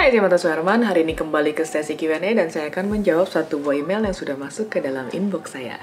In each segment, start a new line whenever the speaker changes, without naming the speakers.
Hai, saya Marta Suherman. Hari ini kembali ke sesi Q&A dan saya akan menjawab satu buah email yang sudah masuk ke dalam inbox saya.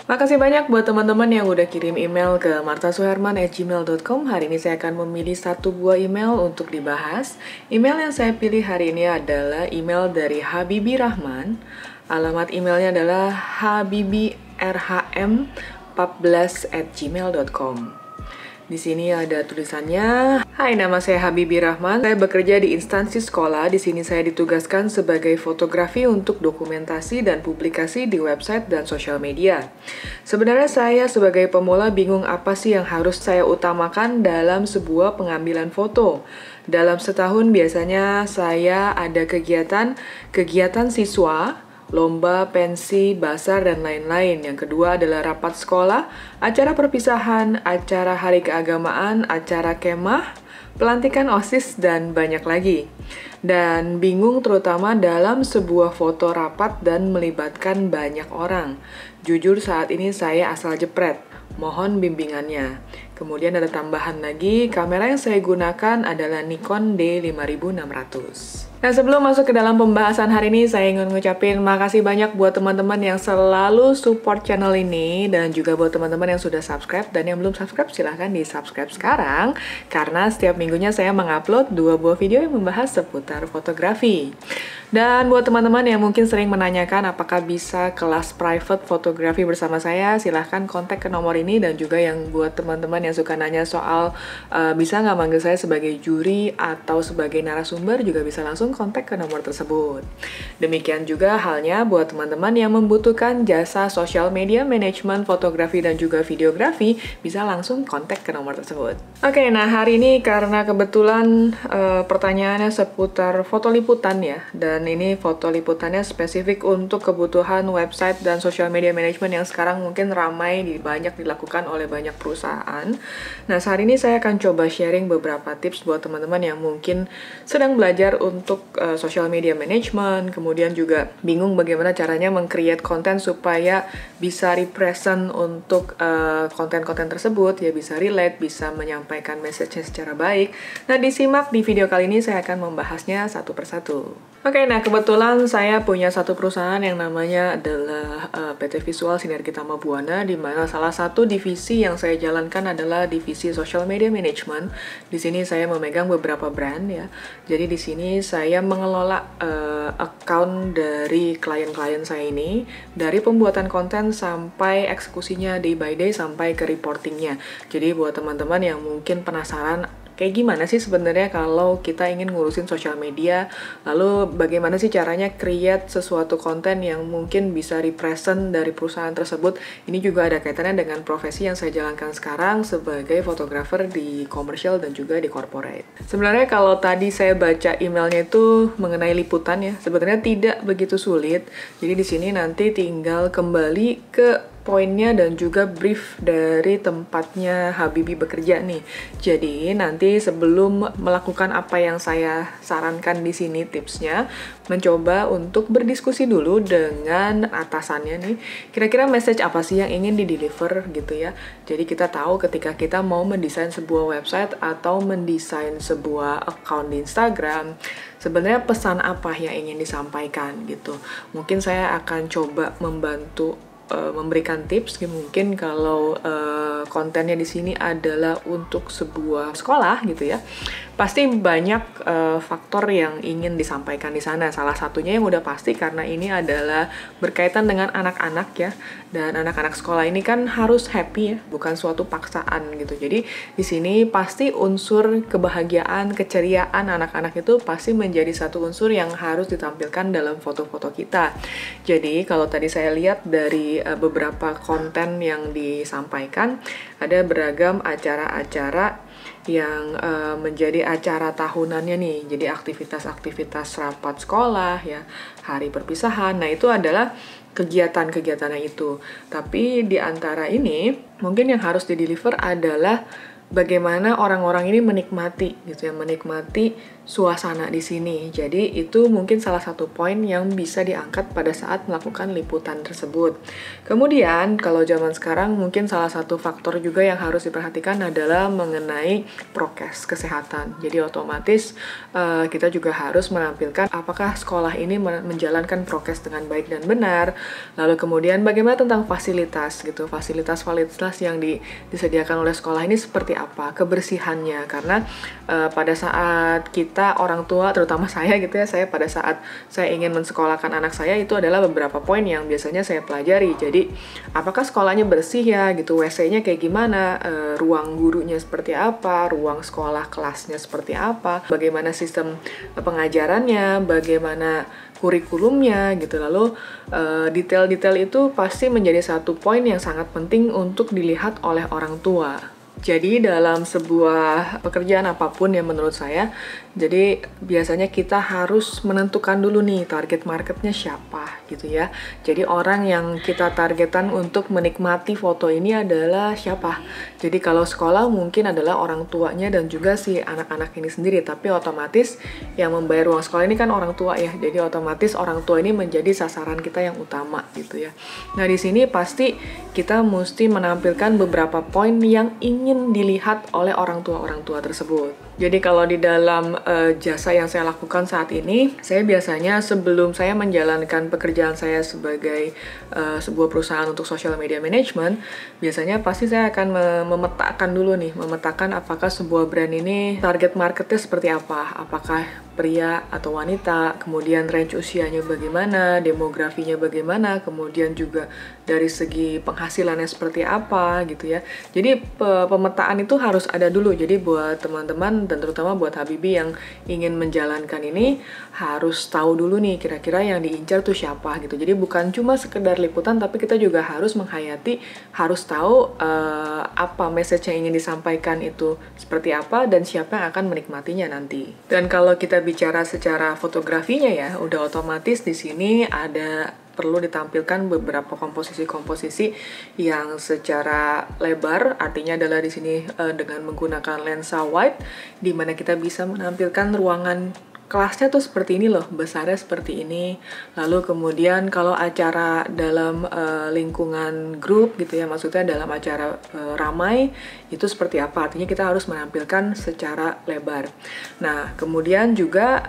Makasih banyak buat teman-teman yang udah kirim email ke martasuherman@gmail.com. Hari ini saya akan memilih satu buah email untuk dibahas. Email yang saya pilih hari ini adalah email dari Habibi Rahman. Alamat emailnya adalah habibirhm14@gmail.com. Di sini ada tulisannya, "Hai, nama saya Habibi Rahman. Saya bekerja di instansi sekolah. Di sini saya ditugaskan sebagai fotografi untuk dokumentasi dan publikasi di website dan sosial media. Sebenarnya saya sebagai pemula bingung apa sih yang harus saya utamakan dalam sebuah pengambilan foto. Dalam setahun biasanya saya ada kegiatan siswa, lomba, pensi, basar, dan lain-lain. Yang kedua adalah rapat sekolah, acara perpisahan, acara hari keagamaan, acara kemah, pelantikan OSIS, dan banyak lagi. Dan bingung terutama dalam sebuah foto rapat dan melibatkan banyak orang. Jujur saat ini saya asal jepret. Mohon bimbingannya." Kemudian ada tambahan lagi, kamera yang saya gunakan adalah Nikon D5600. Nah, sebelum masuk ke dalam pembahasan hari ini, saya ingin ngucapin makasih banyak buat teman-teman yang selalu support channel ini, dan juga buat teman-teman yang sudah subscribe, dan yang belum subscribe silahkan di-subscribe sekarang, karena setiap minggunya saya mengupload 2 buah video yang membahas seputar fotografi. Dan buat teman-teman yang mungkin sering menanyakan apakah bisa kelas private fotografi bersama saya, silahkan kontak ke nomor ini. Dan juga yang buat teman-teman yang suka nanya soal bisa nggak manggil saya sebagai juri atau sebagai narasumber, juga bisa langsung kontak ke nomor tersebut. Demikian juga halnya buat teman-teman yang membutuhkan jasa social media management, fotografi, dan juga videografi, bisa langsung kontak ke nomor tersebut. Oke, nah hari ini karena kebetulan pertanyaannya seputar foto liputan ya, dan ini foto liputannya spesifik untuk kebutuhan website dan social media management yang sekarang mungkin ramai banyak dilakukan oleh banyak perusahaan. Nah, saat ini saya akan coba sharing beberapa tips buat teman-teman yang mungkin sedang belajar untuk social media management, kemudian juga bingung bagaimana caranya meng-create konten supaya bisa represent untuk konten-konten tersebut, ya bisa relate, bisa menyampaikan message-nya secara baik. Nah, disimak di video kali ini, saya akan membahasnya satu persatu. Oke, nah kebetulan saya punya satu perusahaan yang namanya adalah PT Visual Sinergi Tama Buana, di mana salah satu divisi yang saya jalankan adalah divisi Social Media Management. Di sini saya memegang beberapa brand ya. Jadi di sini saya mengelola account dari klien-klien saya ini, dari pembuatan konten sampai eksekusinya day by day sampai ke reportingnya. Jadi buat teman-teman yang mungkin penasaran kayak gimana sih sebenarnya kalau kita ingin ngurusin sosial media, lalu bagaimana sih caranya create sesuatu konten yang mungkin bisa represent dari perusahaan tersebut. Ini juga ada kaitannya dengan profesi yang saya jalankan sekarang sebagai fotografer di komersial dan juga di corporate. Sebenarnya kalau tadi saya baca emailnya itu mengenai liputan ya, sebenarnya tidak begitu sulit. Jadi di sini nanti tinggal kembali ke poinnya dan juga brief dari tempatnya Habibi bekerja nih. Jadi nanti sebelum melakukan apa yang saya sarankan di sini tipsnya, mencoba untuk berdiskusi dulu dengan atasannya nih. Kira-kira message apa sih yang ingin di-deliver gitu ya. Jadi kita tahu ketika kita mau mendesain sebuah website atau mendesain sebuah account di Instagram, sebenarnya pesan apa yang ingin disampaikan gitu. Mungkin saya akan coba membantu memberikan tips. Mungkin kalau kontennya di sini adalah untuk sebuah sekolah gitu ya, pasti banyak faktor yang ingin disampaikan di sana. Salah satunya yang udah pasti karena ini adalah berkaitan dengan anak-anak ya, dan anak-anak sekolah ini kan harus happy ya, bukan suatu paksaan gitu. Jadi di sini pasti unsur kebahagiaan, keceriaan anak-anak itu pasti menjadi satu unsur yang harus ditampilkan dalam foto-foto kita. Jadi kalau tadi saya lihat dari beberapa konten yang disampaikan, ada beragam acara-acara yang menjadi acara tahunannya nih. Jadi aktivitas-aktivitas rapat sekolah ya, hari perpisahan. Nah, itu adalah kegiatan-kegiatannya itu. Tapi di antara ini mungkin yang harus di-deliver adalah bagaimana orang-orang ini menikmati gitu ya, menikmati suasana di sini. Jadi itu mungkin salah satu poin yang bisa diangkat pada saat melakukan liputan tersebut. Kemudian kalau zaman sekarang mungkin salah satu faktor juga yang harus diperhatikan adalah mengenai prokes kesehatan. Jadi otomatis kita juga harus menampilkan apakah sekolah ini menjalankan prokes dengan baik dan benar. Lalu kemudian bagaimana tentang fasilitas gitu, fasilitas yang disediakan oleh sekolah ini seperti apa, kebersihannya. Karena pada saat kita orang tua, terutama saya gitu ya, saya pada saat saya ingin mensekolahkan anak saya itu adalah beberapa poin yang biasanya saya pelajari. Jadi apakah sekolahnya bersih ya gitu, WC-nya kayak gimana, ruang gurunya seperti apa, ruang sekolah kelasnya seperti apa, bagaimana sistem pengajarannya, bagaimana kurikulumnya gitu. Lalu detail-detail itu pasti menjadi satu poin yang sangat penting untuk dilihat oleh orang tua. Jadi dalam sebuah pekerjaan apapun yang menurut saya, jadi biasanya kita harus menentukan dulu nih target marketnya siapa gitu ya. Jadi orang yang kita targetan untuk menikmati foto ini adalah siapa. Jadi kalau sekolah mungkin adalah orang tuanya dan juga si anak-anak ini sendiri, tapi otomatis yang membayar uang sekolah ini kan orang tua ya. Jadi otomatis orang tua ini menjadi sasaran kita yang utama gitu ya. Nah di sini pasti kita mesti menampilkan beberapa poin yang ingin dilihat oleh orang tua tersebut. Jadi kalau di dalam jasa yang saya lakukan saat ini, saya biasanya sebelum saya menjalankan pekerjaan saya sebagai sebuah perusahaan untuk social media management, biasanya pasti saya akan memetakan apakah sebuah brand ini target marketnya seperti apa, apakah pria atau wanita, kemudian range usianya bagaimana, demografinya bagaimana, kemudian juga dari segi penghasilannya seperti apa gitu ya. Jadi pemetaan itu harus ada dulu. Jadi buat teman-teman dan terutama buat Habibie yang ingin menjalankan ini harus tahu dulu nih kira-kira yang diincar tuh siapa gitu. Jadi bukan cuma sekedar liputan, tapi kita juga harus menghayati, harus tahu apa message yang ingin disampaikan itu seperti apa dan siapa yang akan menikmatinya nanti. Dan kalau kita bicara secara fotografinya ya, udah otomatis di sini perlu ditampilkan beberapa komposisi-komposisi yang secara lebar, artinya adalah di sini dengan menggunakan lensa wide, di mana kita bisa menampilkan ruangan kelasnya tuh seperti ini loh, besarnya seperti ini. Lalu kemudian kalau acara dalam lingkungan grup gitu ya, maksudnya dalam acara ramai, itu seperti apa, artinya kita harus menampilkan secara lebar. Nah kemudian juga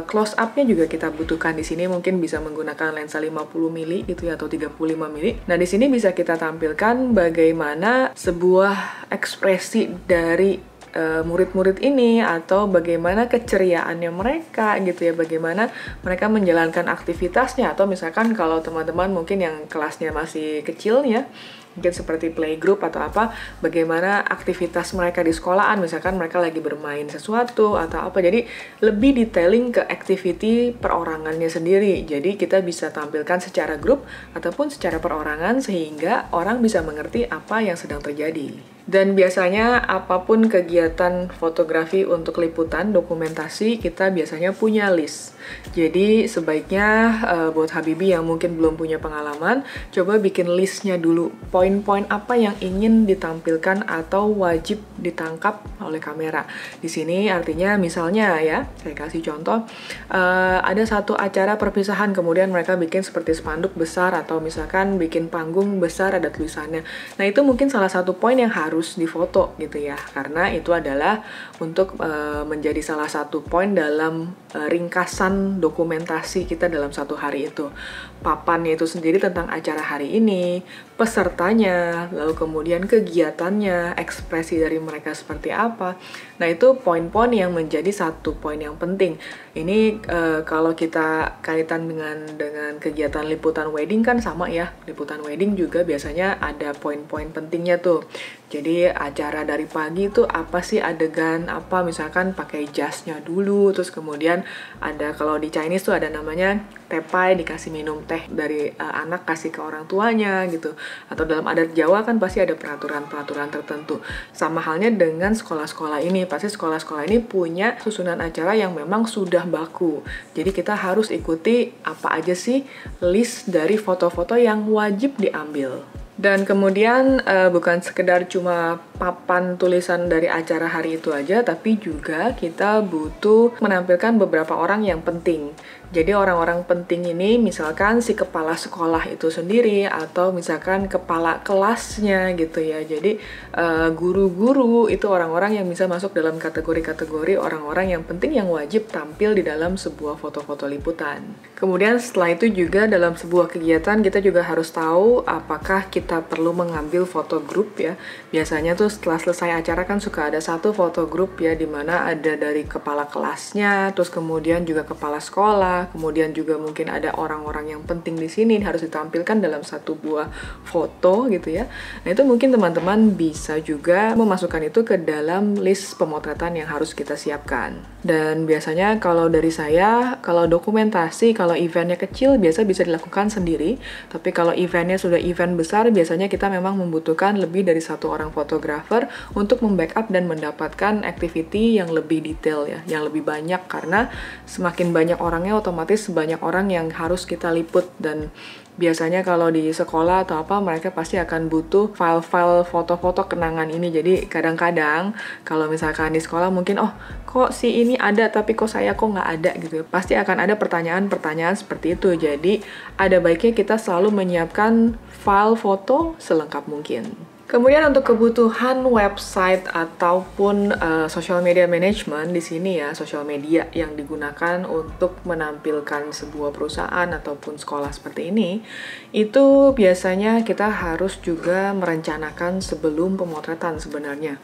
close up-nya juga kita butuhkan di sini, mungkin bisa menggunakan lensa 50 mili gitu ya, atau 35 mili. Nah di sini bisa kita tampilkan bagaimana sebuah ekspresi dari murid-murid ini, atau bagaimana keceriaannya mereka gitu ya, bagaimana mereka menjalankan aktivitasnya, atau misalkan kalau teman-teman mungkin yang kelasnya masih kecil ya, mungkin seperti playgroup atau apa, bagaimana aktivitas mereka di sekolahan, misalkan mereka lagi bermain sesuatu atau apa. Jadi lebih detailing ke activity perorangannya sendiri. Jadi kita bisa tampilkan secara grup ataupun secara perorangan sehingga orang bisa mengerti apa yang sedang terjadi. Dan biasanya apapun kegiatan fotografi untuk liputan, dokumentasi, kita biasanya punya list. Jadi sebaiknya buat Habibie yang mungkin belum punya pengalaman, coba bikin listnya dulu. Poin-poin apa yang ingin ditampilkan atau wajib ditangkap oleh kamera. Di sini artinya misalnya ya, saya kasih contoh, ada satu acara perpisahan, kemudian mereka bikin seperti spanduk besar, atau misalkan bikin panggung besar ada tulisannya. Nah itu mungkin salah satu poin yang harus difoto gitu ya, karena itu adalah untuk menjadi salah satu poin dalam ringkasan dokumentasi kita dalam satu hari itu. Papannya itu sendiri tentang acara hari ini, pesertanya, lalu kemudian kegiatannya, ekspresi dari mereka seperti apa. Nah itu poin-poin yang menjadi satu poin yang penting. Ini kalau kita kaitan dengan kegiatan liputan wedding kan sama ya. Liputan wedding juga biasanya ada poin-poin pentingnya tuh. Jadi acara dari pagi itu apa sih adegan apa, misalkan pakai jasnya dulu, terus kemudian ada, kalau di Chinese tuh ada namanya tepai, dikasih minum teh dari anak kasih ke orang tuanya gitu. Atau dalam adat Jawa kan pasti ada peraturan-peraturan tertentu. Sama halnya dengan sekolah-sekolah ini, pasti sekolah-sekolah ini punya susunan acara yang memang sudah baku. Jadi kita harus ikuti apa aja sih list dari foto-foto yang wajib diambil. Dan kemudian bukan sekedar cuma papan tulisan dari acara hari itu aja, tapi juga kita butuh menampilkan beberapa orang yang penting. Jadi orang-orang penting ini misalkan si kepala sekolah itu sendiri atau misalkan kepala kelasnya gitu ya. Jadi guru-guru itu orang-orang yang bisa masuk dalam kategori-kategori orang-orang yang penting yang wajib tampil di dalam sebuah foto-foto liputan. Kemudian setelah itu juga dalam sebuah kegiatan kita juga harus tahu apakah kita perlu mengambil foto grup ya. Biasanya tuh setelah selesai acara kan suka ada satu foto grup ya, dimana ada dari kepala kelasnya, terus kemudian juga kepala sekolah, kemudian juga mungkin ada orang-orang yang penting di sini harus ditampilkan dalam satu buah foto gitu ya. Nah itu mungkin teman-teman bisa juga memasukkan itu ke dalam list pemotretan yang harus kita siapkan. Dan biasanya kalau dari saya, kalau dokumentasi, kalau eventnya kecil biasa bisa dilakukan sendiri. Tapi kalau eventnya sudah event besar, biasanya kita memang membutuhkan lebih dari satu orang fotografer untuk membackup dan mendapatkan activity yang lebih detail ya, yang lebih banyak, karena semakin banyak orangnya otomatis banyak orang yang harus kita liput. Dan biasanya kalau di sekolah atau apa, mereka pasti akan butuh file-file foto-foto kenangan ini. Jadi kadang-kadang kalau misalkan di sekolah mungkin, oh kok si ini ada tapi kok saya kok nggak ada gitu. Pasti akan ada pertanyaan-pertanyaan seperti itu. Jadi ada baiknya kita selalu menyiapkan file foto selengkap mungkin. Kemudian untuk kebutuhan website ataupun social media management di sini ya, social media yang digunakan untuk menampilkan sebuah perusahaan ataupun sekolah seperti ini, itu biasanya kita harus juga merencanakan sebelum pemotretan sebenarnya.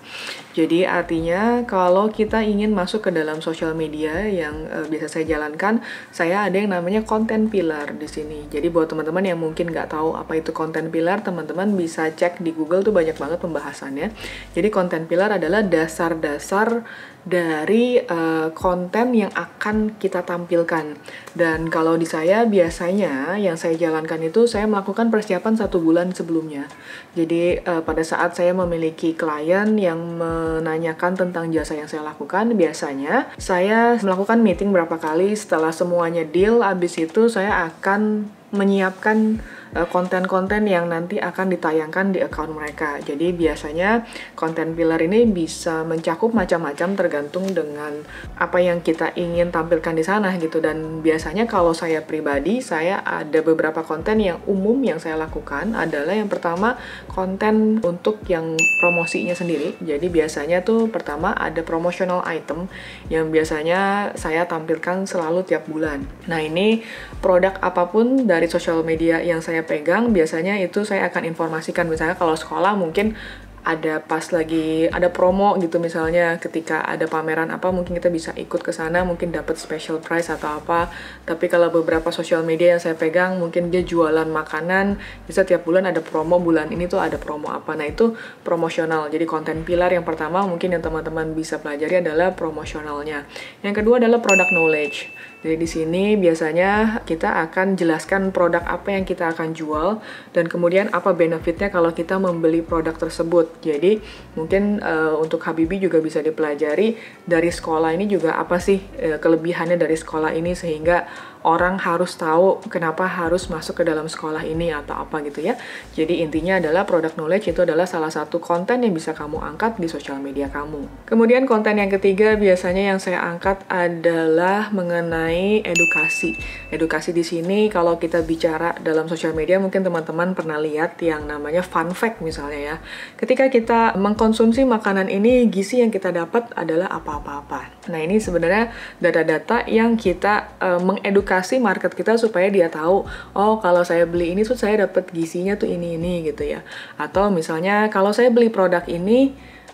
Jadi artinya kalau kita ingin masuk ke dalam social media yang biasa saya jalankan, saya ada yang namanya content pillar di sini. Jadi buat teman-teman yang mungkin nggak tahu apa itu content pillar, teman-teman bisa cek di Google tuh banyak banget pembahasannya. Jadi content pillar adalah dasar-dasar dari konten yang akan kita tampilkan. Dan kalau di saya biasanya yang saya jalankan itu saya melakukan persiapan 1 bulan sebelumnya. Jadi pada saat saya memiliki klien yang menanyakan tentang jasa yang saya lakukan, biasanya saya melakukan meeting berapa kali. Setelah semuanya deal, abis itu saya akan menyiapkan konten-konten yang nanti akan ditayangkan di account mereka. Jadi biasanya konten pillar ini bisa mencakup macam-macam tergantung dengan apa yang kita ingin tampilkan di sana gitu. Dan biasanya kalau saya pribadi, saya ada beberapa konten yang umum yang saya lakukan adalah yang pertama konten untuk yang promosinya sendiri. Jadi biasanya tuh pertama ada promotional item yang biasanya saya tampilkan selalu tiap bulan. Nah ini produk apapun dari sosial media yang saya pegang, biasanya itu saya akan informasikan. Misalnya kalau sekolah mungkin ada pas lagi ada promo gitu, misalnya ketika ada pameran apa mungkin kita bisa ikut ke sana, mungkin dapat special price atau apa. Tapi kalau beberapa sosial media yang saya pegang mungkin dia jualan makanan, bisa tiap bulan ada promo, bulan ini tuh ada promo apa. Nah itu promosional. Jadi konten pilar yang pertama mungkin yang teman-teman bisa pelajari adalah promosionalnya. Yang kedua adalah product knowledge. Jadi di sini biasanya kita akan jelaskan produk apa yang kita akan jual dan kemudian apa benefitnya kalau kita membeli produk tersebut. Jadi mungkin untuk Habibie juga bisa dipelajari dari sekolah ini juga apa sih kelebihannya dari sekolah ini sehingga orang harus tahu kenapa harus masuk ke dalam sekolah ini atau apa gitu ya. Jadi intinya adalah product knowledge itu adalah salah satu konten yang bisa kamu angkat di sosial media kamu. Kemudian konten yang ketiga biasanya yang saya angkat adalah mengenai edukasi. Edukasi di sini kalau kita bicara dalam sosial media mungkin teman-teman pernah lihat yang namanya fun fact misalnya ya. Ketika kita mengkonsumsi makanan ini, gizi yang kita dapat adalah apa-apa-apa. Nah ini sebenarnya data-data yang kita mengedukasi market kita supaya dia tahu, oh kalau saya beli ini tuh saya dapat gizinya tuh ini gitu ya. Atau misalnya kalau saya beli produk ini,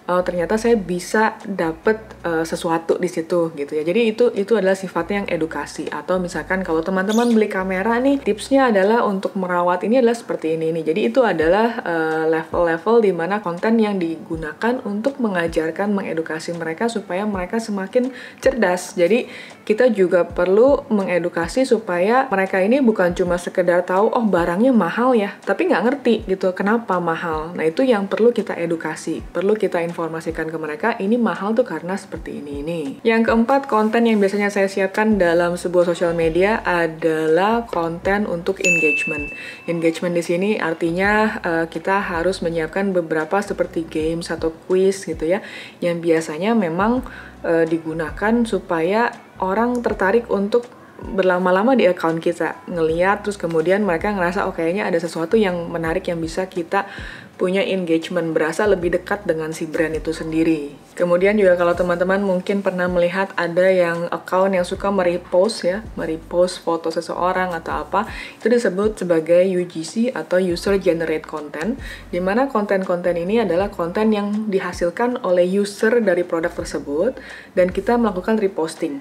ternyata saya bisa dapat sesuatu di situ gitu ya. Jadi itu adalah sifatnya yang edukasi. Atau misalkan kalau teman-teman beli kamera nih, tipsnya adalah untuk merawat ini adalah seperti ini nih. Jadi itu adalah level-level di mana konten yang digunakan untuk mengajarkan, mengedukasi mereka supaya mereka semakin cerdas. Jadi kita juga perlu mengedukasi supaya mereka ini bukan cuma sekedar tahu, oh barangnya mahal ya, tapi nggak ngerti gitu kenapa mahal. Nah itu yang perlu kita edukasi, perlu kita informasi informasikan ke mereka, ini mahal tuh karena seperti ini. Yang keempat, konten yang biasanya saya siapkan dalam sebuah sosial media adalah konten untuk engagement. Engagement di sini artinya kita harus menyiapkan beberapa seperti games atau quiz gitu ya, yang biasanya memang digunakan supaya orang tertarik untuk berlama-lama di account kita, ngeliat terus kemudian mereka ngerasa oh kayaknya ada sesuatu yang menarik yang bisa kita punya engagement, berasa lebih dekat dengan si brand itu sendiri. Kemudian juga kalau teman-teman mungkin pernah melihat ada yang account yang suka merepost ya, merepost foto seseorang atau apa, itu disebut sebagai UGC atau User Generate Content, di mana konten-konten ini adalah konten yang dihasilkan oleh user dari produk tersebut dan kita melakukan reposting.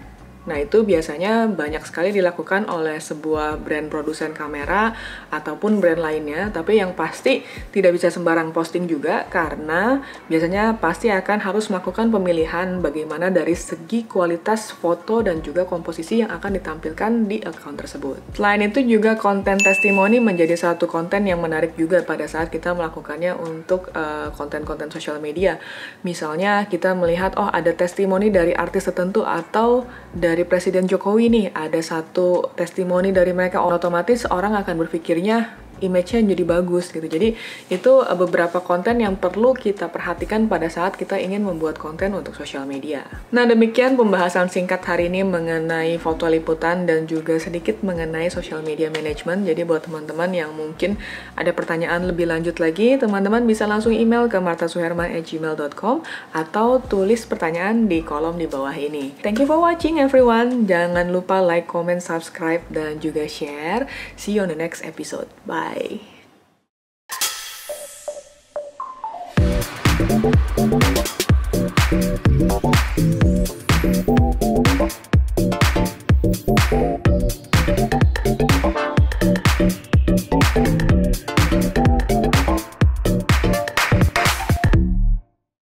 Nah, itu biasanya banyak sekali dilakukan oleh sebuah brand produsen kamera ataupun brand lainnya, tapi yang pasti tidak bisa sembarang posting juga karena biasanya pasti akan harus melakukan pemilihan bagaimana dari segi kualitas foto dan juga komposisi yang akan ditampilkan di account tersebut. Selain itu juga konten testimoni menjadi satu konten yang menarik juga pada saat kita melakukannya untuk konten-konten sosial media. Misalnya kita melihat oh ada testimoni dari artis tertentu atau dari Presiden Jokowi nih, ada satu testimoni dari mereka, otomatis orang akan berpikirnya image-nya jadi bagus gitu. Jadi itu beberapa konten yang perlu kita perhatikan pada saat kita ingin membuat konten untuk sosial media. Nah, demikian pembahasan singkat hari ini mengenai foto liputan dan juga sedikit mengenai social media management. Jadi buat teman-teman yang mungkin ada pertanyaan lebih lanjut lagi, teman-teman bisa langsung email ke martasuherman@gmail.com atau tulis pertanyaan di kolom di bawah ini. Thank you for watching everyone. Jangan lupa like, comment, subscribe, dan juga share. See you on the next episode. Bye.